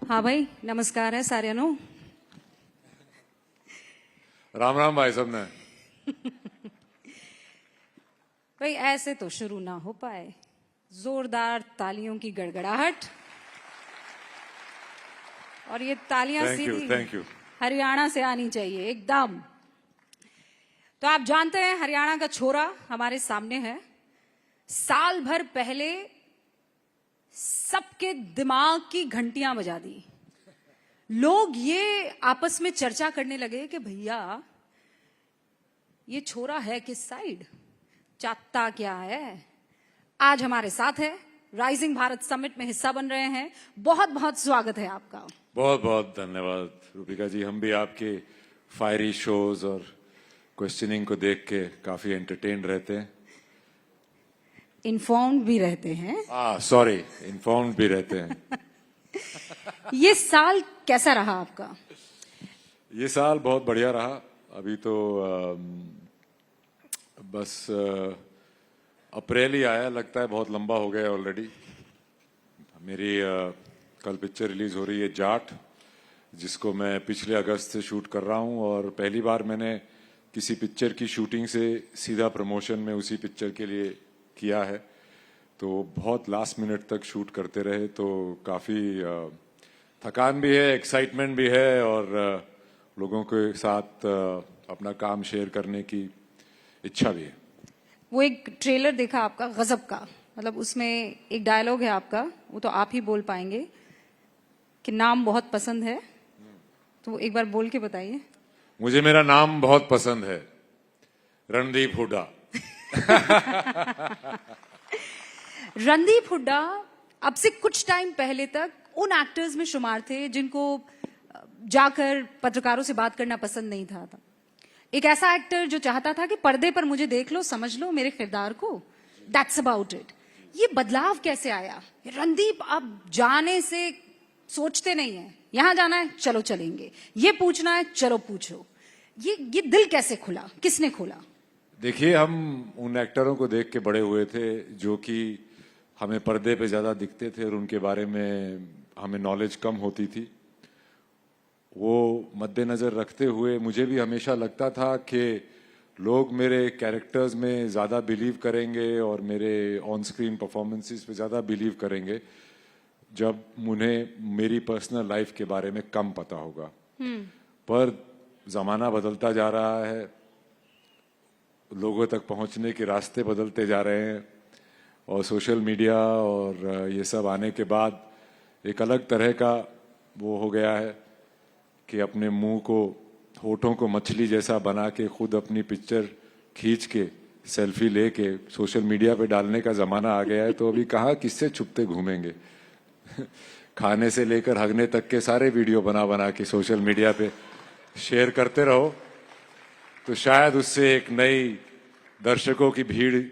हाँ भाई, नमस्कार है साਰਿਆਂ राम राम भाई साहब ने। भाई ऐसे तो शुरू ना हो पाए। जोरदार तालियों की गड़गड़ाहट और ये तालियां सीधी थैंक यू। हरियाणा से आनी चाहिए एकदम। तो आप जानते हैं हरियाणा का छोरा हमारे सामने है। साल भर पहले सबके दिमाग की घंटियां बजा दी। लोग ये आपस में चर्चा करने लगे कि भैया ये छोरा है किस साइड, चाहता क्या है। आज हमारे साथ है, राइजिंग भारत समिट में हिस्सा बन रहे हैं। बहुत बहुत स्वागत है आपका। बहुत बहुत धन्यवाद रूपिका जी। हम भी आपके फायरी शोज और क्वेश्चनिंग को देख के काफी एंटरटेन रहते हैं। इन्फॉर्म्ड भी रहते हैं। सॉरी, इन्फॉर्म्ड भी रहते हैं। ये साल कैसा रहा आपका? ये साल बहुत बढ़िया रहा। अभी तो बस अप्रैल ही आया, लगता है बहुत लंबा हो गया ऑलरेडी। मेरी कल पिक्चर रिलीज हो रही है जाट, जिसको मैं पिछले अगस्त से शूट कर रहा हूं। और पहली बार मैंने किसी पिक्चर की शूटिंग से सीधा प्रमोशन में उसी पिक्चर के लिए किया है। तो बहुत लास्ट मिनट तक शूट करते रहे, तो काफ़ी थकान भी है, एक्साइटमेंट भी है, और लोगों के साथ अपना काम शेयर करने की इच्छा भी है। वो एक ट्रेलर देखा आपका गजब का, मतलब उसमें एक डायलॉग है आपका, वो तो आप ही बोल पाएंगे कि नाम बहुत पसंद है, तो एक बार बोल के बताइए। मुझे मेरा नाम बहुत पसंद है, रणदीप हुड्डा। रणदीप हुड्डा अब से कुछ टाइम पहले तक उन एक्टर्स में शुमार थे जिनको जाकर पत्रकारों से बात करना पसंद नहीं था। एक ऐसा एक्टर जो चाहता था कि पर्दे पर मुझे देख लो, समझ लो मेरे किरदार को, दैट्स अबाउट इट। ये बदलाव कैसे आया? रणदीप अब जाने से सोचते नहीं है, यहां जाना है चलो चलेंगे, ये पूछना है चलो पूछो। ये दिल कैसे खुला, किसने खोला? देखिए, हम उन एक्टरों को देख के बड़े हुए थे जो कि हमें पर्दे पे ज्यादा दिखते थे और उनके बारे में हमें नॉलेज कम होती थी। वो मद्देनजर रखते हुए मुझे भी हमेशा लगता था कि लोग मेरे कैरेक्टर्स में ज्यादा बिलीव करेंगे और मेरे ऑन स्क्रीन परफॉर्मेंसेस पे ज्यादा बिलीव करेंगे जब उन्हें मेरी पर्सनल लाइफ के बारे में कम पता होगा। पर जमाना बदलता जा रहा है, लोगों तक पहुंचने के रास्ते बदलते जा रहे हैं, और सोशल मीडिया और ये सब आने के बाद एक अलग तरह का वो हो गया है कि अपने मुंह को, होठों को मछली जैसा बना के खुद अपनी पिक्चर खींच के सेल्फी लेके सोशल मीडिया पे डालने का जमाना आ गया है। तो अभी कहाँ किससे छुपते घूमेंगे। खाने से लेकर हगने तक के सारे वीडियो बना बना के सोशल मीडिया पे शेयर करते रहो, तो शायद उससे एक नई दर्शकों की भीड़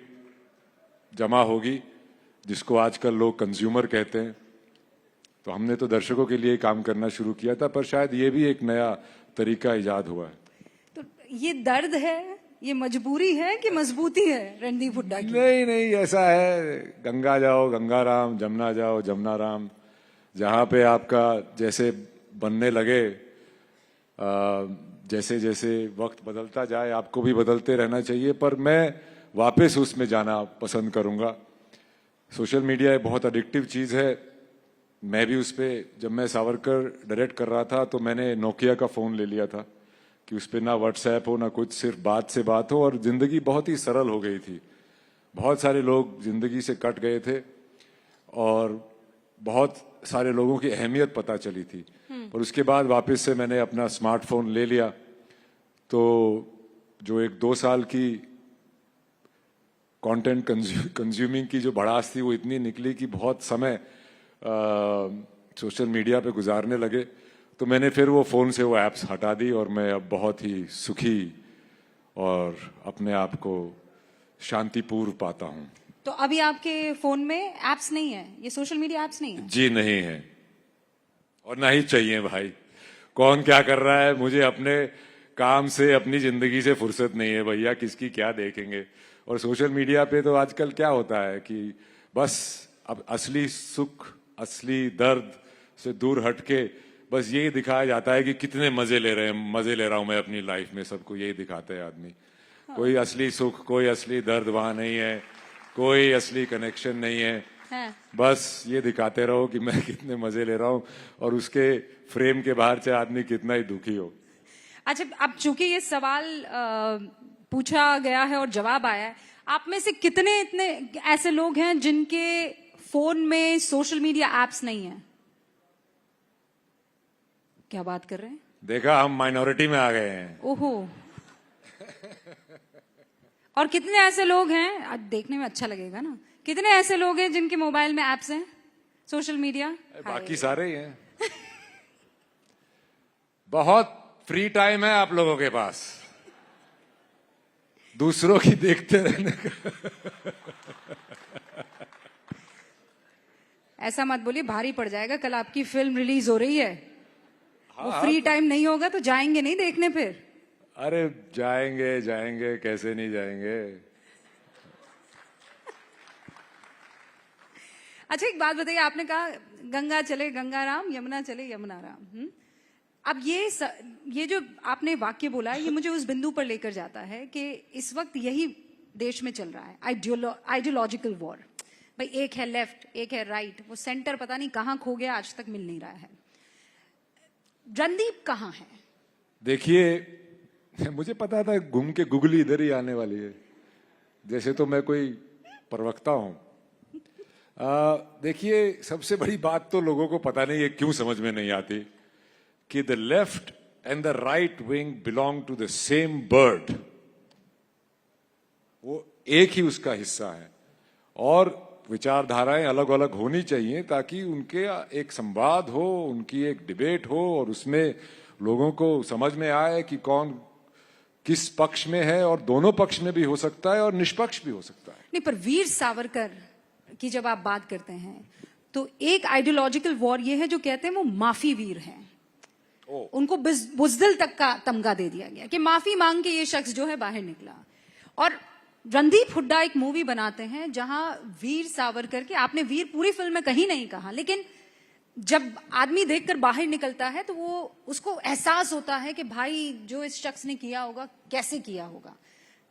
जमा होगी, जिसको आजकल लोग कंज्यूमर कहते हैं। तो हमने तो दर्शकों के लिए काम करना शुरू किया था, पर शायद ये भी एक नया तरीका इजाद हुआ है। तो ये दर्द है, ये मजबूरी है कि मजबूती है रणदीप हुड्डा की? नहीं नहीं, ऐसा है, गंगा जाओ गंगा राम, जमुना जाओ जमुना राम। जहाँ पे आपका जैसे बनने लगे, जैसे जैसे वक्त बदलता जाए आपको भी बदलते रहना चाहिए। पर मैं वापस उसमें जाना पसंद करूंगा। सोशल एक बहुत एडिक्टिव चीज है। मैं भी उस पर, जब मैं सावरकर डायरेक्ट कर रहा था तो मैंने नोकिया का फोन ले लिया था कि उस पर ना व्हाट्सएप हो ना कुछ, सिर्फ बात से बात हो, और जिंदगी बहुत ही सरल हो गई थी। बहुत सारे लोग जिंदगी से कट गए थे और बहुत सारे लोगों की अहमियत पता चली थी। पर उसके बाद वापस से मैंने अपना स्मार्टफोन ले लिया, तो जो एक 2 साल की कंटेंट कंज्यूमिंग की जो भड़ास थी वो इतनी निकली कि बहुत समय सोशल मीडिया पे गुजारने लगे। तो मैंने फिर वो फोन से वो एप्स हटा दी और मैं अब बहुत ही सुखी और अपने आप को शांतिपूर्व पाता हूँ। तो अभी आपके फोन में एप्स नहीं है, ये सोशल मीडिया एप्स नहीं है? जी नहीं है, और ना ही चाहिए भाई। कौन क्या कर रहा है, मुझे अपने काम से, अपनी जिंदगी से फुर्सत नहीं है भैया, किसकी क्या देखेंगे। और सोशल मीडिया पे तो आजकल क्या होता है कि बस अब असली सुख, असली दर्द से दूर हटके बस यही दिखाया जाता है कि कितने मजे ले रहे हैं, मजे ले रहा हूं मैं अपनी लाइफ में, सबको यही दिखाते हैं आदमी। कोई असली सुख, कोई असली दर्द वहां नहीं है, कोई असली कनेक्शन नहीं है। बस ये दिखाते रहो कि मैं कितने मजे ले रहा हूं और उसके फ्रेम के बाहर चाहे आदमी कितना ही दुखी हो। अच्छा, अब चूंकि ये सवाल पूछा गया है और जवाब आया है, आप में से कितने इतने ऐसे लोग हैं जिनके फोन में सोशल मीडिया एप्स नहीं है? क्या बात कर रहे हैं? देखा, हम माइनॉरिटी में आ गए हैं। ओहो। और कितने ऐसे लोग हैं, आज देखने में अच्छा लगेगा ना, कितने ऐसे लोग हैं जिनके मोबाइल में एप्स हैं सोशल मीडिया? बाकी सारे ही हैं। बहुत फ्री टाइम है आप लोगों के पास दूसरों की देखते रहने का। ऐसा मत बोलिए, भारी पड़ जाएगा। कल आपकी फिल्म रिलीज हो रही है, वो फ्री टाइम नहीं होगा तो जाएंगे नहीं देखने फिर? अरे जाएंगे जाएंगे, कैसे नहीं जाएंगे। अच्छा, एक बात बताइए, आपने कहा गंगा चले गंगा राम, यमुना चले यमुना राम। अब ये जो आपने वाक्य बोला है, ये मुझे उस बिंदु पर लेकर जाता है कि इस वक्त यही देश में चल रहा है, आइडियोलॉजिकल वॉर। भाई, एक है लेफ्ट, एक है राइट, वो सेंटर पता नहीं कहाँ खो गया, आज तक मिल नहीं रहा है। रणदीप कहाँ है? देखिए, मुझे पता था घूम के गुगली इधर ही आने वाली है, जैसे तो मैं कोई प्रवक्ता हूं। देखिए, सबसे बड़ी बात तो लोगों को पता नहीं है, क्यों समझ में नहीं आती, कि the left and the right wing belong to the same bird. वो एक ही उसका हिस्सा है और विचारधाराएं अलग अलग होनी चाहिए ताकि उनके एक संवाद हो, उनकी एक डिबेट हो और उसमें लोगों को समझ में आए कि कौन किस पक्ष में है, और दोनों पक्ष में भी हो सकता है और निष्पक्ष भी हो सकता है। नहीं, पर वीर सावरकर की जब आप बात करते हैं तो एक आइडियोलॉजिकल वॉर ये है जो कहते हैं वो माफी वीर हैं। उनको बुजदिल तक का तमगा दे दिया गया कि माफी मांग के ये शख्स जो है बाहर निकला। और रणदीप हुड्डा एक मूवी बनाते हैं जहां वीर सावरकर के, आपने वीर पूरी फिल्म में कहीं नहीं कहा, लेकिन जब आदमी देखकर बाहर निकलता है तो वो उसको एहसास होता है कि भाई जो इस शख्स ने किया होगा कैसे किया होगा,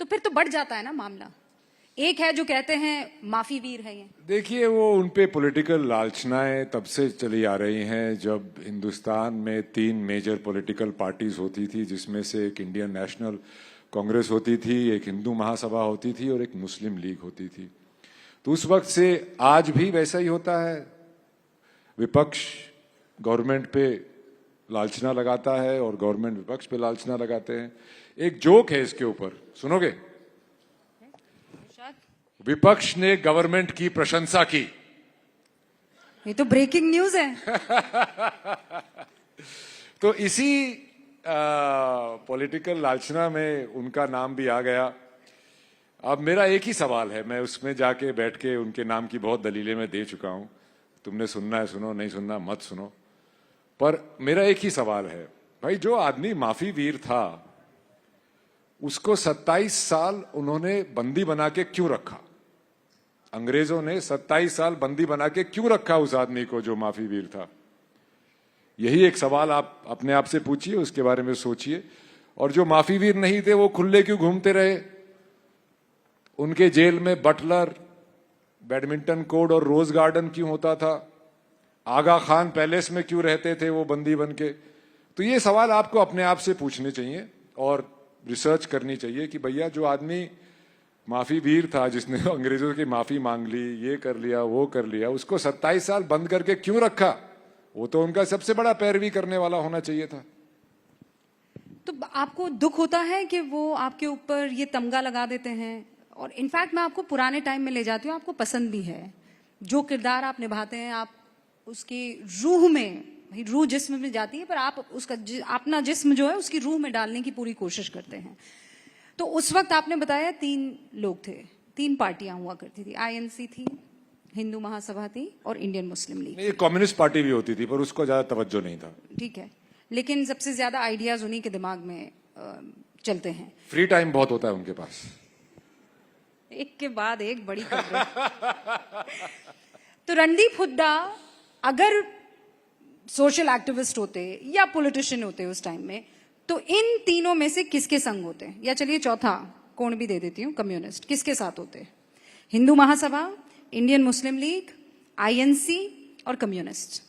तो फिर तो बढ़ जाता है ना मामला। एक है जो कहते हैं माफी वीर है ये। देखिए, वो उनपे पॉलिटिकल लालचनाएं तब से चली आ रही हैं जब हिंदुस्तान में 3 मेजर पॉलिटिकल पार्टीज होती थी, जिसमें से एक इंडियन नेशनल कांग्रेस होती थी, एक हिंदू महासभा होती थी और एक मुस्लिम लीग होती थी। तो उस वक्त से आज भी वैसा ही होता है। विपक्ष गवर्नमेंट पे लालचना लगाता है और गवर्नमेंट विपक्ष पे लालचना लगाते हैं। एक जोक है इसके ऊपर, सुनोगे? विपक्ष ने गवर्नमेंट की प्रशंसा की। ये तो ब्रेकिंग न्यूज है। तो इसी पॉलिटिकल लालचना में उनका नाम भी आ गया। अब मेरा एक ही सवाल है, मैं उसमें जाके बैठ के उनके नाम की बहुत दलीलें मैं दे चुका हूं, तुमने सुनना है सुनो, नहीं सुनना मत सुनो। पर मेरा एक ही सवाल है, भाई जो आदमी माफी वीर था उसको 27 साल उन्होंने बंदी बना के क्यों रखा? अंग्रेजों ने 27 साल बंदी बना के क्यों रखा उस आदमी को जो माफी वीर था? यही एक सवाल आप अपने आप से पूछिए, उसके बारे में सोचिए। और जो माफी वीर नहीं थे वो खुले क्यों घूमते रहे? उनके जेल में बटलर, बैडमिंटन कोर्ट और रोज गार्डन क्यों होता था? आगा खान पैलेस में क्यों रहते थे वो बंदी बन के? तो ये सवाल आपको अपने आप से पूछने चाहिए और रिसर्च करनी चाहिए कि भैया जो आदमी माफी वीर था, जिसने अंग्रेजों की माफी मांग ली, ये कर लिया वो कर लिया, उसको 27 साल बंद करके क्यों रखा? वो तो उनका सबसे बड़ा पैरवी करने वाला होना चाहिए था। तो आपको दुख होता है कि वो आपके ऊपर ये तमगा लगा देते हैं? और इनफैक्ट मैं आपको पुराने टाइम में ले जाती हूँ, आपको पसंद भी है जो किरदार आप निभाते हैं, आप उसकी रूह में, भाई रूह जिस्म में जाती है पर आप उसका अपना जिस्म जो है उसकी रूह में डालने की पूरी कोशिश करते हैं। तो उस वक्त आपने बताया 3 लोग थे, 3 पार्टियां हुआ करती थी, आईएनसी थी, हिंदू महासभा थी और इंडियन मुस्लिम लीग। एक कम्युनिस्ट पार्टी भी होती थी पर उसको ज्यादा तवज्जो नहीं था। ठीक है, लेकिन सबसे ज्यादा आइडियाज उन्हीं के दिमाग में चलते हैं। फ्री टाइम बहुत होता है उनके पास, एक के बाद एक बड़ी खबरें। तो रणदीप हुड्डा अगर सोशल एक्टिविस्ट होते या पॉलिटिशियन होते उस टाइम में, तो इन तीनों में से किसके संग होते? या चलिए चौथा कोण भी दे देती हूँ, कम्युनिस्ट, किसके साथ होते? Hindu Mahasabha, Indian Muslim league, INC और कम्युनिस्ट।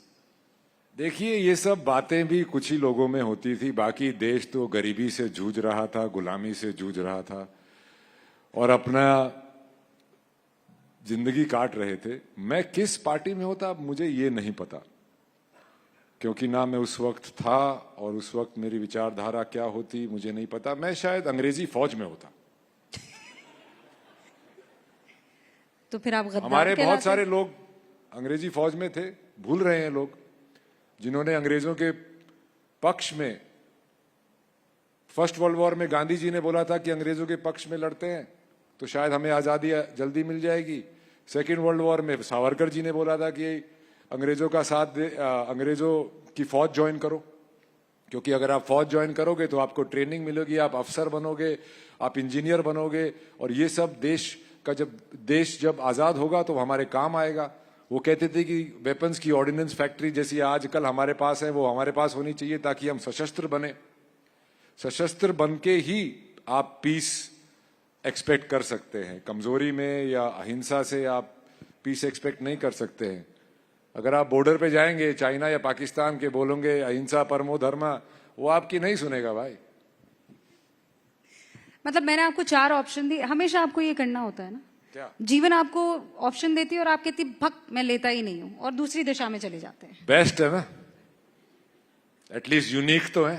देखिए, ये सब बातें भी कुछ ही लोगों में होती थी, बाकी देश तो गरीबी से जूझ रहा था, गुलामी से जूझ रहा था और अपना जिंदगी काट रहे थे। मैं किस पार्टी में होता मुझे ये नहीं पता, क्योंकि ना मैं उस वक्त था और उस वक्त मेरी विचारधारा क्या होती मुझे नहीं पता। मैं शायद अंग्रेजी फौज में होता। तो फिर आप गद्दार हमारे कहलाते? बहुत सारे लोग अंग्रेजी फौज में थे, भूल रहे हैं लोग, जिन्होंने अंग्रेजों के पक्ष में, फर्स्ट वर्ल्ड वॉर में गांधी जी ने बोला था कि अंग्रेजों के पक्ष में लड़ते हैं तो शायद हमें आजादी जल्दी मिल जाएगी। सेकेंड वर्ल्ड वॉर में सावरकर जी ने बोला था कि अंग्रेजों का साथ दे, अंग्रेजों की फौज ज्वाइन करो, क्योंकि अगर आप फौज ज्वाइन करोगे तो आपको ट्रेनिंग मिलेगी, आप अफसर बनोगे, आप इंजीनियर बनोगे और ये सब देश जब आजाद होगा तो हमारे काम आएगा। वो कहते थे कि वेपन्स की ऑर्डिनेंस फैक्ट्री जैसी आजकल हमारे पास है वो हमारे पास होनी चाहिए ताकि हम सशस्त्र बने। सशस्त्र बन के ही आप पीस एक्सपेक्ट कर सकते हैं, कमजोरी में या अहिंसा से आप पीस एक्सपेक्ट नहीं कर सकते हैं। अगर आप बॉर्डर पे जाएंगे चाइना या पाकिस्तान के, बोलोगे अहिंसा परमो धर्मा, वो आपकी नहीं सुनेगा भाई। मतलब मैंने आपको 4 ऑप्शन दिए, हमेशा आपको ये करना होता है ना? क्या? जीवन आपको ऑप्शन देती है और आप कहती भक मैं लेता ही नहीं हूं और दूसरी दिशा में चले जाते हैं। बेस्ट है ना, एटलीस्ट यूनिक तो है।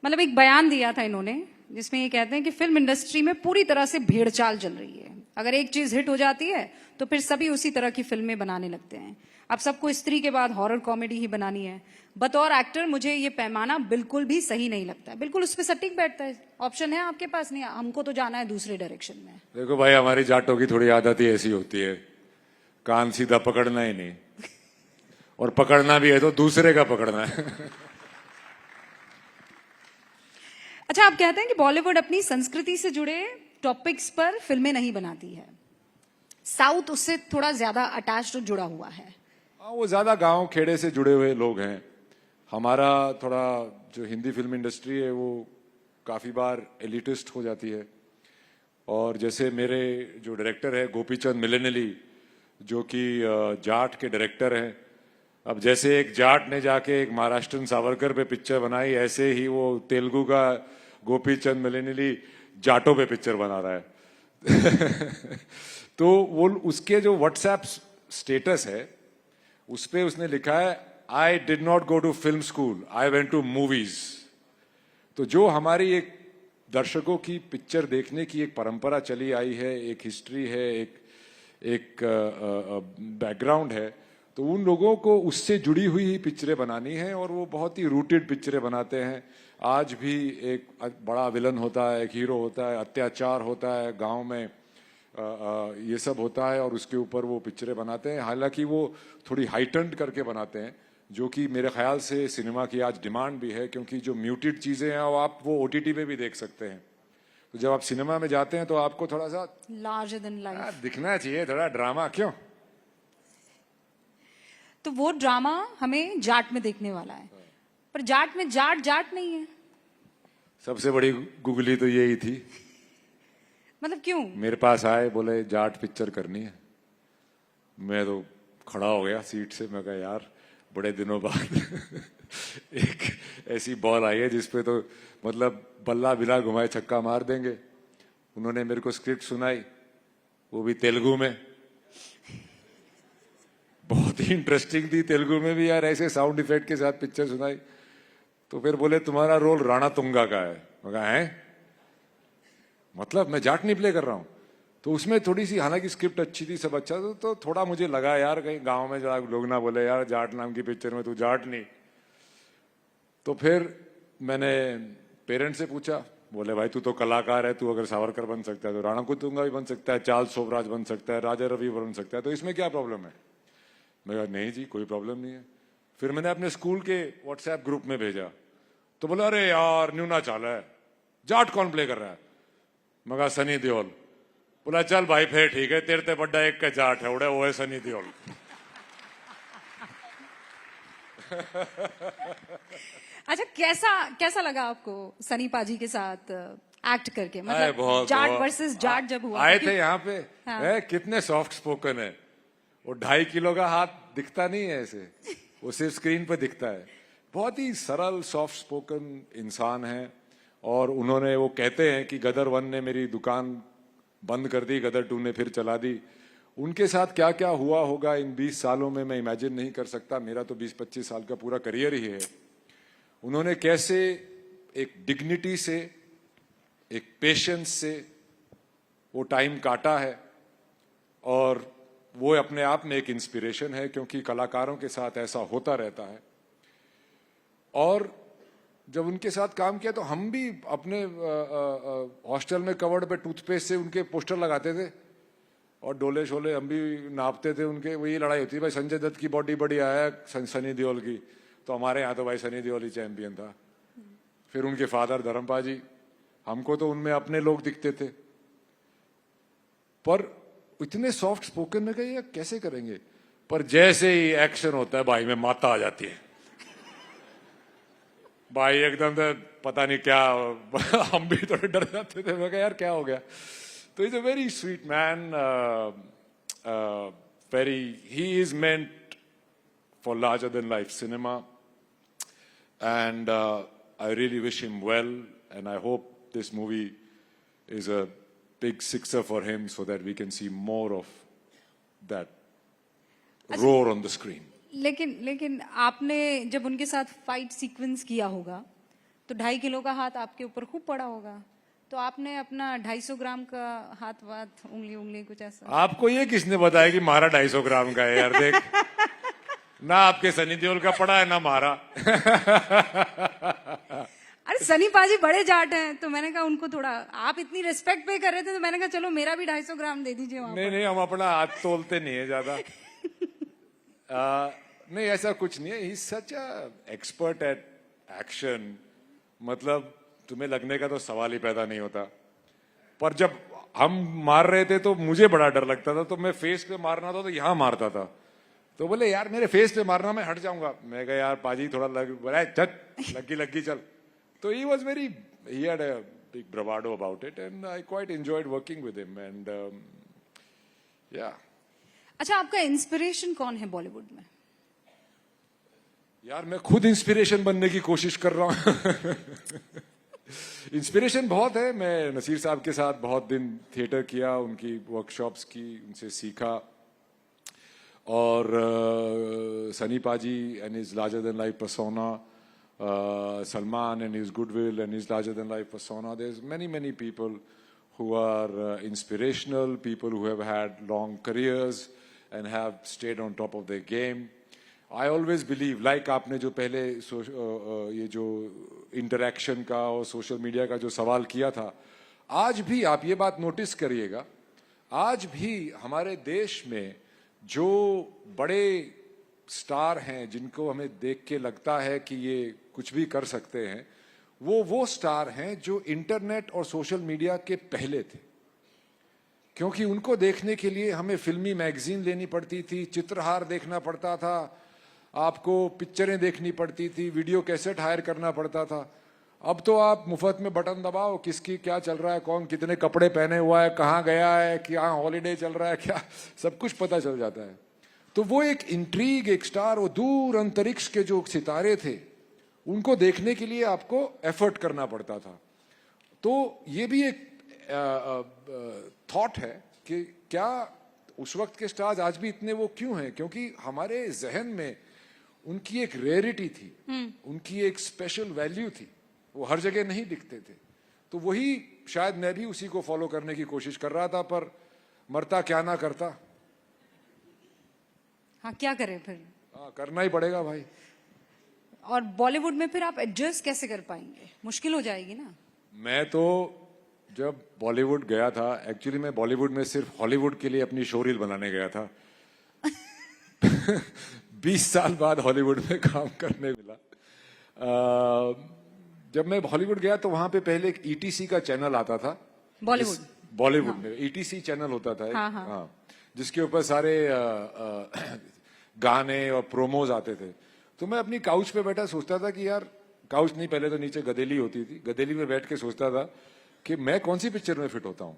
मतलब एक बयान दिया था इन्होंने जिसमें ये कहते हैं कि फिल्म इंडस्ट्री में पूरी तरह से भेड़चाल चल रही है। अगर एक चीज हिट हो जाती है तो फिर सभी उसी तरह की फिल्में बनाने लगते हैं। अब सबको स्त्री के बाद हॉरर कॉमेडी ही बनानी है। बतौर एक्टर मुझे ये पैमाना बिल्कुल भी सही नहीं लगता है, बिल्कुल उस पर सटीक बैठता है। ऑप्शन है आपके पास, नहीं हमको तो जाना है दूसरे डायरेक्शन में। देखो भाई, हमारी जाटों की थोड़ी आदत ही ऐसी होती है, कान सीधा पकड़ना ही नहीं, और पकड़ना भी है तो दूसरे का पकड़ना है। अच्छा, आप कहते हैं कि बॉलीवुड अपनी संस्कृति से जुड़े टॉपिक्स पर फिल्में नहीं बनाती है, साउथ उससे थोड़ा ज्यादा अटैच्ड जुड़ा हुआ है। वो ज्यादा गांव खेड़े से जुड़े हुए लोग हैं। हमारा थोड़ा जो हिंदी फिल्म इंडस्ट्री है वो काफी बार एलिटिस्ट हो जाती है। और जैसे मेरे जो डायरेक्टर है गोपीचंद मिलेनिली, जो कि जाट के डायरेक्टर हैं, अब जैसे एक जाट ने जाके एक महाराष्ट्रन सावरकर पे पिक्चर बनाई, ऐसे ही वो तेलुगु का गोपीचंद मिलेनिली जाटों पे पिक्चर बना रहा है। तो वो उसके जो व्हाट्सएप स्टेटस है उस पे उसने लिखा है, I did not go to film school, I went to movies. तो जो हमारी एक दर्शकों की पिक्चर देखने की एक परंपरा चली आई है, एक हिस्ट्री है, एक बैकग्राउंड है, तो उन लोगों को उससे जुड़ी हुई ही पिक्चरें बनानी है और वो बहुत ही रूटेड पिक्चरें बनाते हैं। आज भी एक बड़ा विलन होता है, एक हीरो होता है, अत्याचार होता है गांव में, ये सब होता है और उसके ऊपर वो पिक्चरें बनाते हैं। हालांकि वो थोड़ी हाइटन्ड करके बनाते हैं, जो कि मेरे ख्याल से सिनेमा की आज डिमांड भी है, क्योंकि जो म्यूटेड चीजें हैं वो आप वो ओटीटी पे भी देख सकते हैं। तो जब आप सिनेमा में जाते हैं तो आपको थोड़ा सा लार्जर देन लाइफ दिखना चाहिए, थोड़ा ड्रामा। क्यों? तो वो ड्रामा हमें जाट में देखने वाला है, पर जाट में जाट नहीं है। सबसे बड़ी गुगली तो यही थी। मतलब क्यों? मेरे पास आए, बोले जाट पिक्चर करनी है। मैं तो खड़ा हो गया सीट से, मैं कहा यार बड़े दिनों बाद एक ऐसी बॉल आई है जिसपे तो मतलब बल्ला बिला घुमाए छक्का मार देंगे। उन्होंने मेरे को स्क्रिप्ट सुनाई, वो भी तेलुगु में, बहुत ही इंटरेस्टिंग थी। तेलुगु में भी यार ऐसे साउंड इफेक्ट के साथ पिक्चर सुनाई। तो फिर बोले तुम्हारा रोल राणा तुंगा का है। मैं कहा है, मतलब मैं जाट नहीं प्ले कर रहा हूं। तो उसमें थोड़ी सी, हालांकि स्क्रिप्ट अच्छी थी, सब अच्छा था, तो थोड़ा मुझे लगा यार कहीं गांव में जरा लोग ना बोले यार जाट नाम की पिक्चर में तू जाट नहीं। तो फिर मैंने पेरेंट्स से पूछा, बोले भाई तू तो कलाकार है, तू अगर सावरकर बन सकता है तो राणा कुतुंगा भी बन सकता है, चार्ल्स सोबराज बन सकता है, राजा रवि बन सकता है, तो इसमें क्या प्रॉब्लम है? मैं कहा नहीं जी कोई प्रॉब्लम नहीं है। फिर मैंने अपने स्कूल के व्हाट्सएप ग्रुप में भेजा, तो बोला अरे यार न्यूना चाल है, जाट कौन प्ले कर रहा है? मैं कहा सनी देओल। बोला चल भाई फिर ठीक है, तेरे ते बड्डा एक का जाट है, उड़े वो है सनी देओल। अच्छा, कैसा कैसा लगा आपको सनी पाजी के साथ एक्ट करके? अरे मतलब बहुत जाट बहुत। वर्सेस जाट जब हुआ आए था, थे यहाँ पे, हाँ। कितने सॉफ्ट स्पोकन है। वो 2.5 किलो का हाथ दिखता नहीं है ऐसे, वो सिर्फ स्क्रीन पे दिखता है। बहुत ही सरल सॉफ्ट स्पोकन इंसान है। और उन्होंने, वो कहते हैं कि गदर 1 ने मेरी दुकान बंद कर दी, गदर 2 ने फिर चला दी। उनके साथ क्या क्या हुआ होगा इन 20 सालों में मैं इमेजिन नहीं कर सकता। मेरा तो 20-25 साल का पूरा करियर ही है। उन्होंने कैसे एक डिग्निटी से, एक पेशेंस से वो टाइम काटा है, और वो अपने आप में एक इंस्पिरेशन है, क्योंकि कलाकारों के साथ ऐसा होता रहता है। और जब उनके साथ काम किया तो हम भी अपने हॉस्टल में कवर्ड पे टूथपेस्ट से उनके पोस्टर लगाते थे, और डोले शोले हम भी नापते थे उनके। वही लड़ाई होती है, भाई संजय दत्त की बॉडी बढ़िया है सनी देओल की, तो हमारे यहाँ तो भाई सनी देओल ही चैंपियन था। फिर उनके फादर धर्मपा जी, हमको तो उनमें अपने लोग दिखते थे। पर इतने सॉफ्ट स्पोकन में गए, कैसे करेंगे? पर जैसे ही एक्शन होता है भाई में माता आ जाती है भाई, एकदम से पता नहीं क्या। हम भी थोड़े डर जाते थे। मैं कहा यार क्या हो गया? तो is a very sweet man, very, he is meant for larger than life cinema, and I really wish him well, and I hope this movie is a big sixer for him so that we can see more of that roar on the screen. लेकिन आपने जब उनके साथ fight sequence किया होगा तो 2.5 kilo का हाथ आपके ऊपर खूब पड़ा होगा, तो आपने अपना 250 ग्राम का हाथ वाथ उंगली कुछ ऐसा? आपको ये किसने बताया कि मारा 250 ग्राम का है? यार देख, ना आपके सनी देओल का पड़ा है ना मारा। अरे सनी पाजी बड़े जाट हैं, तो मैंने कहा उनको थोड़ा, आप इतनी रिस्पेक्ट पे कर रहे थे तो मैंने कहा चलो मेरा भी 250 ग्राम दे दीजिए वहां नहीं पर। नहीं, हम अपना हाथ तोलते नहीं है ज्यादा। नहीं, ऐसा कुछ नहीं है। He is such a expert at action, मतलब तुम्हें लगने का तो सवाल ही पैदा नहीं होता। पर जब हम मार रहे थे तो मुझे बड़ा डर लगता था, तो मैं फेस पे मारना था तो यहाँ मारता था। तो बोले यार मेरे फेस पे मारना, मैं हट जाऊंगा। मैं कहा यार पाजी थोड़ा बोला चल लगी चल। तो he was very, he had a big bravado about it, and I quite enjoyed working with him, and yeah. अच्छा, आपका इंस्पिरेशन कौन है बॉलीवुड में? यार मैं खुद इंस्पिरेशन बनने की कोशिश कर रहा हूँ। इंस्पिरेशन बहुत है। मैं नसीर साहब के साथ बहुत दिन थिएटर किया, उनकी वर्कशॉप्स की, उनसे सीखा। और सनी पाजी and his larger than life persona, Salman and his goodwill and his larger than life persona. There's many people who are inspirational, people who have had long careers and have stayed on top of their game. I always believe, like आपने जो पहले ये जो interaction का और social media का जो सवाल किया था, आज भी आप ये बात नोटिस करिएगा, आज भी हमारे देश में जो बड़े स्टार हैं जिनको हमें देख के लगता है कि ये कुछ भी कर सकते हैं, वो स्टार हैं जो इंटरनेट और सोशल मीडिया के पहले थे। क्योंकि उनको देखने के लिए हमें फिल्मी मैगजीन लेनी पड़ती थी, चित्रहार देखना पड़ता था, आपको पिक्चरें देखनी पड़ती थी, वीडियो कैसेट हायर करना पड़ता था। अब तो आप मुफ्त में बटन दबाओ, किसकी क्या चल रहा है, कौन कितने कपड़े पहने हुआ है, कहाँ गया है, क्या हॉलीडे चल रहा है, क्या सब कुछ पता चल जाता है। तो वो एक इंट्रीग, एक स्टार, वो दूर अंतरिक्ष के जो सितारे थे उनको देखने के लिए आपको एफर्ट करना पड़ता था। तो ये भी एक थॉट है कि क्या उस वक्त के स्टार्स आज भी इतने वो क्यों हैं? क्योंकि हमारे जहन में उनकी एक रेयरिटी थी, उनकी एक स्पेशल वैल्यू थी, वो हर जगह नहीं दिखते थे। तो वही शायद मैं भी उसी को फॉलो करने की कोशिश कर रहा था, पर मरता क्या ना करता। हाँ, क्या करें फिर? हाँ, करना ही पड़ेगा भाई। और बॉलीवुड में फिर आप एडजस्ट कैसे कर पाएंगे? मुश्किल हो जाएगी ना। मैं तो जब बॉलीवुड गया था, एक्चुअली मैं बॉलीवुड में सिर्फ हॉलीवुड के लिए अपनी शो रील बनाने गया था। 20 साल बाद हॉलीवुड में काम करने मिला। जब मैं हॉलीवुड गया तो वहां पे पहले एक ईटीसी का चैनल आता था बॉलीवुड में। ईटीसी चैनल होता था हाँ, जिसके ऊपर सारे गाने और प्रोमोज आते थे। तो मैं अपनी काउच पे बैठा सोचता था कि यार, काउच नहीं, पहले तो नीचे गदेली होती थी, गदेली में बैठ के सोचता था कि मैं कौन सी पिक्चर में फिट होता हूं।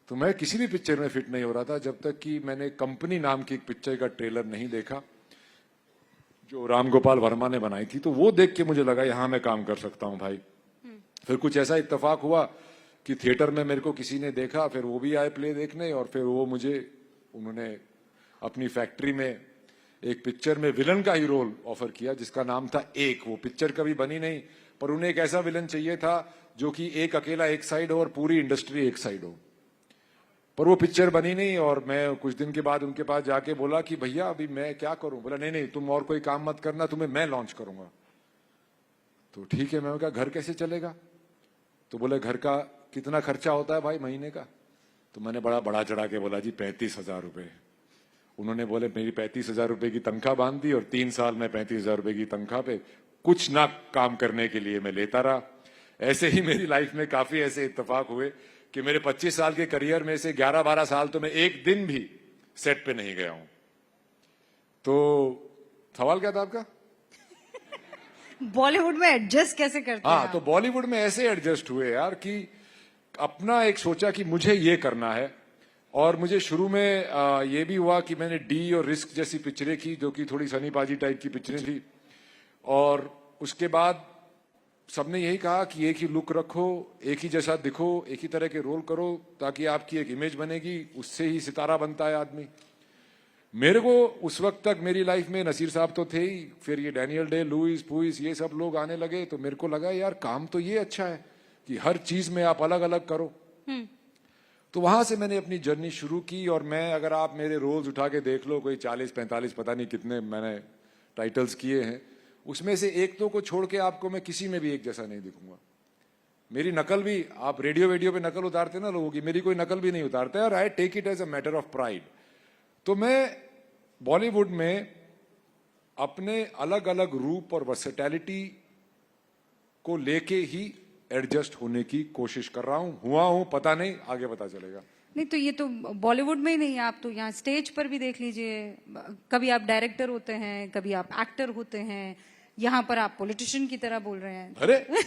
तो मैं किसी भी पिक्चर में फिट नहीं हो रहा था जब तक कि मैंने कंपनी नाम की एक पिक्चर का ट्रेलर नहीं देखा जो राम गोपाल वर्मा ने बनाई थी। तो वो देख के मुझे लगा यहां मैं काम कर सकता हूं भाई। फिर कुछ ऐसा इत्तेफाक हुआ कि थिएटर में मेरे को किसी ने देखा, फिर वो भी आए प्ले देखने, और फिर वो मुझे, उन्होंने अपनी फैक्ट्री में एक पिक्चर में विलन का ही रोल ऑफर किया जिसका नाम था एक। वो पिक्चर कभी बनी नहीं, पर उन्हें एक ऐसा विलन चाहिए था जो कि एक अकेला एक साइड हो और पूरी इंडस्ट्री एक साइड हो। पर वो पिक्चर बनी नहीं, और मैं कुछ दिन के बाद उनके पास जाके बोला कि भैया अभी मैं क्या करूं। बोला नहीं नहीं, तुम और कोई काम मत करना, तुम्हें मैं लॉन्च करूंगा। तो ठीक है, मैंने कहा घर कैसे चलेगा। तो बोले घर का कितना खर्चा होता है भाई महीने का। तो मैंने बड़ा बड़ा चढ़ा के बोला जी 35,000 रुपए। उन्होंने बोले मेरी 35,000 रुपए की तनख्वाह बांध दी, और 3 साल में 35,000 रुपए की तनख्वाह पे कुछ ना काम करने के लिए मैं लेता रहा। ऐसे ही मेरी लाइफ में काफी ऐसे इत्तेफाक हुए कि मेरे 25 साल के करियर में से 11-12 साल तो मैं एक दिन भी सेट पे नहीं गया हूं। तो सवाल क्या था आपका? बॉलीवुड में एडजस्ट कैसे करते हैं हाँ, आप? तो बॉलीवुड में ऐसे एडजस्ट हुए यार कि अपना एक सोचा कि मुझे ये करना है। और मुझे शुरू में ये भी हुआ कि मैंने डी और रिस्क जैसी पिक्चरें की जो कि थोड़ी सनी पाजी टाइप की पिक्चरें थी। और उसके बाद सबने यही कहा कि एक ही लुक रखो, एक ही जैसा दिखो, एक ही तरह के रोल करो ताकि आपकी एक इमेज बनेगी, उससे ही सितारा बनता है आदमी। मेरे को उस वक्त तक मेरी लाइफ में नसीर साहब तो थे ही, फिर ये डैनियल डे लुइस पुइस ये सब लोग आने लगे। तो मेरे को लगा यार काम तो ये अच्छा है कि हर चीज में आप अलग अलग करो। तो वहां से मैंने अपनी जर्नी शुरू की। और मैं, अगर आप मेरे रोल्स उठा के देख लो, कोई 40-45 पता नहीं कितने मैंने टाइटल्स किए हैं, उसमें से एक दो को छोड़ के आपको मैं किसी में भी एक जैसा नहीं दिखूंगा। मेरी नकल भी, आप रेडियो पे नकल उतारते ना लोगों की, मेरी कोई नकल भी नहीं उतारता है, और I take it as a matter of pride. तो मैं बॉलीवुड में अपने अलग अलग रूप और वर्सेटैलिटी को लेके ही एडजस्ट होने की कोशिश कर रहा हूं। हुआ हूं, पता नहीं, आगे पता चलेगा। नहीं तो ये तो बॉलीवुड में ही नहीं, आप तो यहाँ स्टेज पर भी देख लीजिए, कभी आप डायरेक्टर होते हैं, कभी आप एक्टर होते हैं, यहाँ पर आप पॉलिटिशियन की तरह बोल रहे हैं। अरे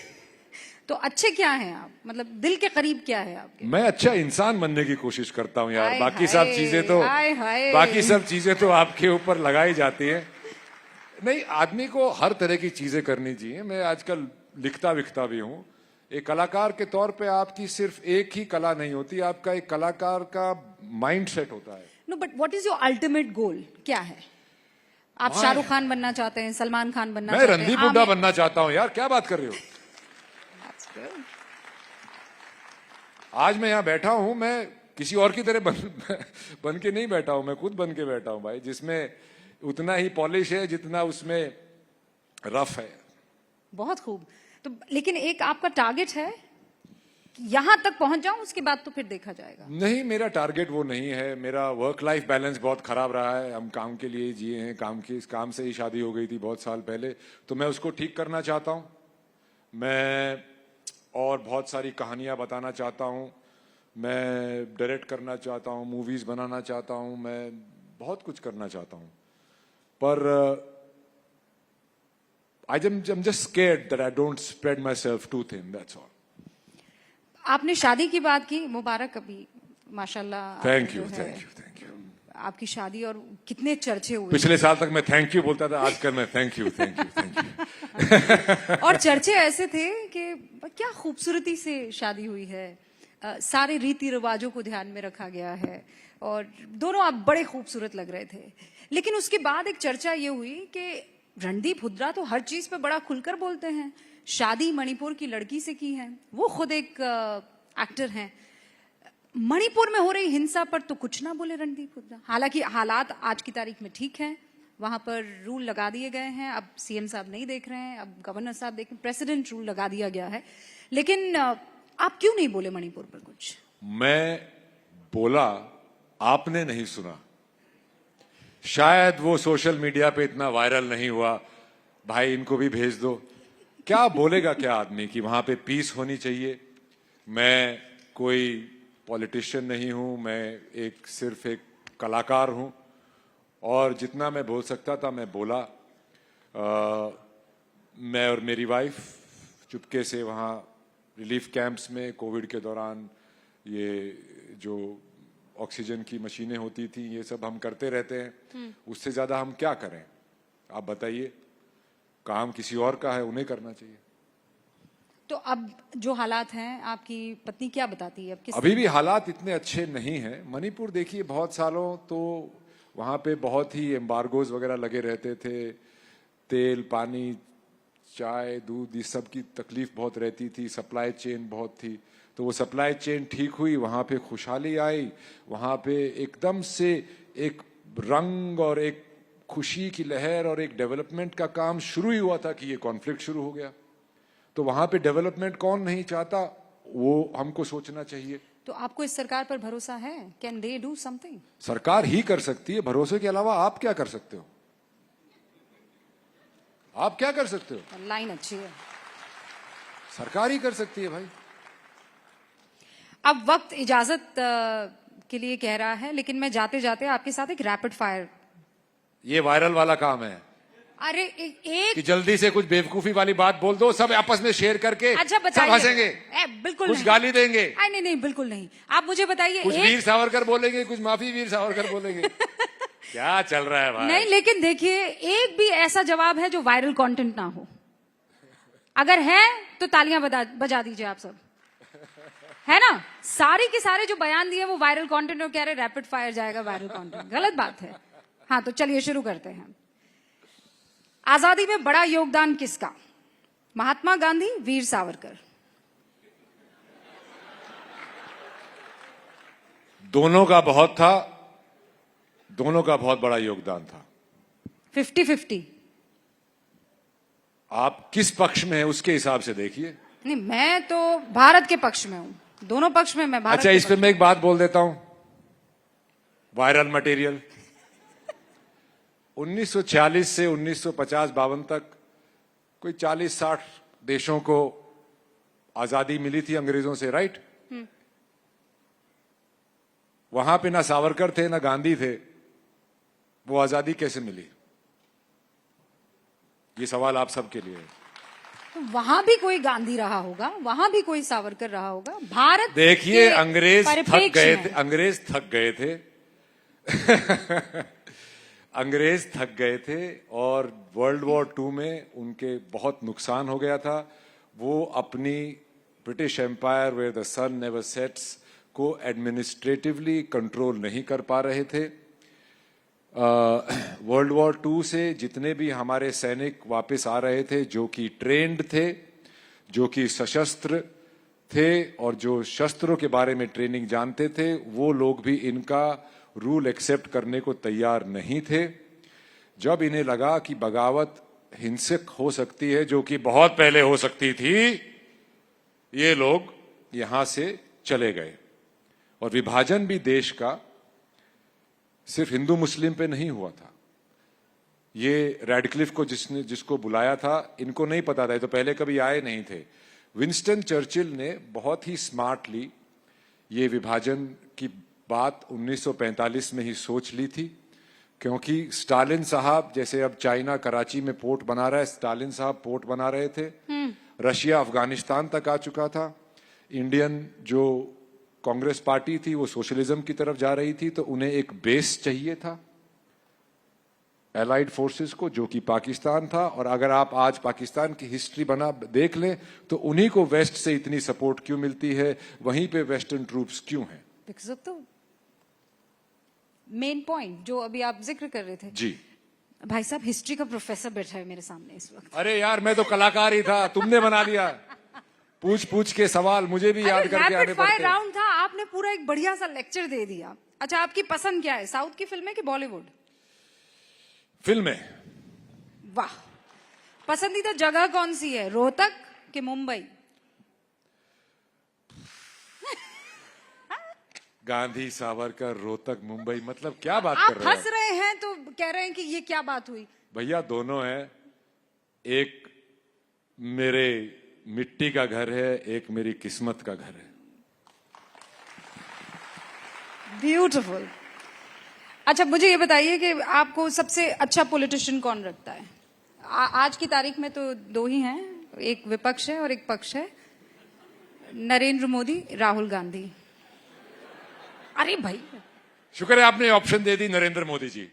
तो अच्छे क्या हैं आप, मतलब दिल के करीब क्या है आपके? मैं अच्छा इंसान बनने की कोशिश करता हूं यार। हाय बाकी हाय, सब चीजें तो हाय हाय। बाकी सब चीजें तो आपके ऊपर लगाई जाती हैं। नहीं, आदमी को हर तरह की चीजें करनी चाहिए। मैं आजकल लिखता विखता भी हूं। एक कलाकार के तौर पे आपकी सिर्फ एक ही कला नहीं होती, आपका एक कलाकार का माइंड सेट होता है। No but what is your ultimate goal, क्या है? आप शाहरुख खान बनना चाहते हैं, सलमान खान बनना मैं चाहते हैं? रणदीप हुड्डा बनना चाहता हूं यार, क्या बात कर रहे हो। आज मैं यहां बैठा हूं, मैं किसी और की तरह बन के नहीं बैठा हूं, मैं खुद बन के बैठा हूं भाई, जिसमें उतना ही पॉलिश है जितना उसमें रफ है। बहुत खूब। तो लेकिन एक आपका टारगेट है कि यहां तक पहुंच जाऊं, उसके बाद तो फिर देखा जाएगा? नहीं, मेरा टारगेट वो नहीं है। मेरा वर्क लाइफ बैलेंस बहुत खराब रहा है। हम काम के लिए जिए हैं, काम से ही शादी हो गई थी बहुत साल पहले, तो मैं उसको ठीक करना चाहता हूं। मैं और बहुत सारी कहानियां बताना चाहता हूं, मैं डायरेक्ट करना चाहता हूं, मूवीज बनाना चाहता हूं, मैं बहुत कुछ करना चाहता हूं। पर I'm just scared that I don't spread myself too thin, that's all. आपने शादी की बात की, मुबारक अभी माशाल्लाह। Thank you, thank you, thank you. आपकी शादी और कितने चर्चे हुए। पिछले साल तक मैं थैंक यू बोलता था, आजकल मैं thank you, thank you, thank you. और चर्चे ऐसे थे कि क्या खूबसूरती से शादी हुई है, सारे रीति रिवाजों को ध्यान में रखा गया है, और दोनों आप बड़े खूबसूरत लग रहे थे। लेकिन उसके बाद एक चर्चा ये हुई कि रणदीप हुड्डा तो हर चीज पे बड़ा खुलकर बोलते हैं, शादी मणिपुर की लड़की से की है, वो खुद एक एक्टर हैं, मणिपुर में हो रही हिंसा पर तो कुछ ना बोले रणदीप हुड्डा। हालांकि हालात आज की तारीख में ठीक हैं, वहां पर रूल लगा दिए गए हैं, अब सीएम साहब नहीं देख रहे हैं, अब गवर्नर साहब देख रहे हैं, प्रेसिडेंट रूल लगा दिया गया है। लेकिन आप क्यों नहीं बोले मणिपुर पर कुछ? मैं बोला, आपने नहीं सुना। शायद वो सोशल मीडिया पे इतना वायरल नहीं हुआ। भाई इनको भी भेज दो। क्या बोलेगा क्या आदमी कि वहां पे पीस होनी चाहिए। मैं कोई पॉलिटिशियन नहीं हूं, मैं सिर्फ एक कलाकार हूं, और जितना मैं बोल सकता था मैं बोला। मैं और मेरी वाइफ चुपके से वहाँ रिलीफ कैंप्स में कोविड के दौरान ये जो ऑक्सीजन की मशीनें होती थी ये सब हम करते रहते हैं। उससे ज्यादा हम क्या करें आप बताइए। काम किसी और का है, उन्हें करना चाहिए। तो अब जो हालात हैं, आपकी पत्नी क्या बताती है? अब किस अभी भी हालात इतने अच्छे नहीं हैं। मणिपुर देखिए, बहुत सालों तो वहां पे बहुत ही एम्बार्गोज वगैरह लगे रहते थे। तेल, पानी, चाय, दूध, इस सब की तकलीफ बहुत रहती थी। सप्लाई चेन बहुत थी। तो वो सप्लाई चेन ठीक हुई, वहां पे खुशहाली आई, वहां पे एकदम से एक रंग और एक खुशी की लहर और एक डेवलपमेंट का काम शुरू ही हुआ था कि ये कॉन्फ्लिक्ट शुरू हो गया। तो वहां पे डेवलपमेंट कौन नहीं चाहता, वो हमको सोचना चाहिए। तो आपको इस सरकार पर भरोसा है? Can they do something? सरकार ही कर सकती है। भरोसे के अलावा आप क्या कर सकते हो? आप क्या कर सकते हो? लाइन अच्छी है। सरकार ही कर सकती है भाई। अब वक्त इजाजत के लिए कह रहा है, लेकिन मैं जाते जाते आपके साथ एक रैपिड फायर। ये वायरल वाला काम है। अरे एक कि जल्दी से कुछ बेवकूफी वाली बात बोल दो, सब आपस में शेयर करके अच्छा सब बताइए। हंसेंगे, बिल्कुल कुछ नहीं। गाली देंगे। नहीं नहीं बिल्कुल नहीं। आप मुझे बताइए, कुछ एक वीर सावरकर बोलेंगे, कुछ माफी वीर सावरकर बोलेंगे। क्या चल रहा है भाई? नहीं, लेकिन देखिए, एक भी ऐसा जवाब है जो वायरल कंटेंट ना हो। अगर है तो तालियां बजा दीजिए आप सब, है ना? सारे के सारे जो बयान दिए वो वायरल कंटेंट और कह रहे रैपिड फायर जाएगा वायरल कंटेंट। गलत बात है। हाँ, तो चलिए शुरू करते हैं। आजादी में बड़ा योगदान किसका? महात्मा गांधी, वीर सावरकर? दोनों का बहुत था। दोनों का बहुत बड़ा योगदान था। 50-50। आप किस पक्ष में है उसके हिसाब से देखिए। नहीं, मैं तो भारत के पक्ष में हूं। दोनों पक्ष में मैं भारत अच्छा, के इस पे पक्ष मैं एक बात बोल देता हूं। वायरल मटेरियल 1946 से 1950-52 तक कोई 40-60 देशों को आजादी मिली थी अंग्रेजों से, राइट? वहां पे ना सावरकर थे ना गांधी थे। वो आजादी कैसे मिली? ये सवाल आप सबके लिए है। तो वहां भी कोई गांधी रहा होगा, वहां भी कोई सावरकर रहा होगा। भारत देखिए, के अंग्रेज थक परिप्रेक्ष्य गए में। थे। अंग्रेज थक गए थे। अंग्रेज थक गए थे और वर्ल्ड वॉर 2 में उनके बहुत नुकसान हो गया था। वो अपनी British Empire where the sun never sets को एडमिनिस्ट्रेटिवली कंट्रोल नहीं कर पा रहे थे। वर्ल्ड वॉर 2 से जितने भी हमारे सैनिक वापस आ रहे थे, जो कि ट्रेंड थे, जो कि सशस्त्र थे और जो शस्त्रों के बारे में ट्रेनिंग जानते थे, वो लोग भी इनका रूल एक्सेप्ट करने को तैयार नहीं थे। जब इन्हें लगा कि बगावत हिंसक हो सकती है, जो कि बहुत पहले हो सकती थी, ये लोग यहां से चले गए। और विभाजन भी देश का सिर्फ हिंदू मुस्लिम पे नहीं हुआ था। ये रैडक्लिफ को जिसको बुलाया था, इनको नहीं पता था, तो पहले कभी आए नहीं थे। विंस्टन चर्चिल ने बहुत ही स्मार्टली ये विभाजन की बात 1945 में ही सोच ली थी, क्योंकि स्टालिन साहब, जैसे अब चाइना कराची में पोर्ट बना रहा है, स्टालिन साहब पोर्ट बना रहे थे। रशिया अफगानिस्तान तक आ चुका था। इंडियन जो कांग्रेस पार्टी थी वो सोशलिज्म की तरफ जा रही थी, तो उन्हें एक बेस चाहिए था एलाइड फोर्सेस को, जो कि पाकिस्तान था। और अगर आप आज पाकिस्तान की हिस्ट्री बना देख लें तो उन्हीं को वेस्ट से इतनी सपोर्ट क्यों मिलती है, वहीं पे वेस्टर्न ट्रूप्स क्यों हैं? Because of the main point जो अभी आप जिक्र कर रहे थे। जी भाई साहब, हिस्ट्री का प्रोफेसर बैठा है मेरे सामने इस वक्त। अरे यार, मैं तो कलाकार ही था, तुमने बना लिया। पूछ पूछ के सवाल मुझे भी याद करके आने रैपिड फायर पड़ते। राउंड था, आपने पूरा एक बढ़िया सा लेक्चर दे दिया। अच्छा, आपकी पसंद क्या है, साउथ की फिल्में कि बॉलीवुड? फिल्में। वाह। पसंदीदा जगह कौन सी है, रोहतक कि मुंबई? गांधी, सावरकर, रोहतक, मुंबई, मतलब क्या बात आप कर रहे हंस हैं? रहे हैं तो कह रहे हैं कि ये क्या बात हुई? भैया दोनों है। एक मेरे मिट्टी का घर है, एक मेरी किस्मत का घर है। ब्यूटीफुल। अच्छा, मुझे ये बताइए कि आपको सबसे अच्छा पॉलिटिशियन कौन लगता है? आज की तारीख में तो दो ही हैं, एक विपक्ष है और एक पक्ष है, नरेंद्र मोदी, राहुल गांधी। अरे भाई, शुक्र है आपने ऑप्शन दे दी, Narendra Modi ji.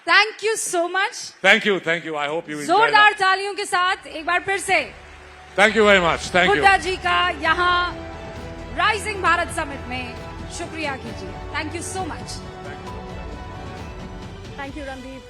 Thank you so much. Thank you, thank you. I hope you जोरदार तालियों के साथ एक बार फिर से thank you very much. Thank you Hooda ji का यहाँ राइजिंग भारत समिट में शुक्रिया कीजिए। Thank you so much. Thank you Randeep.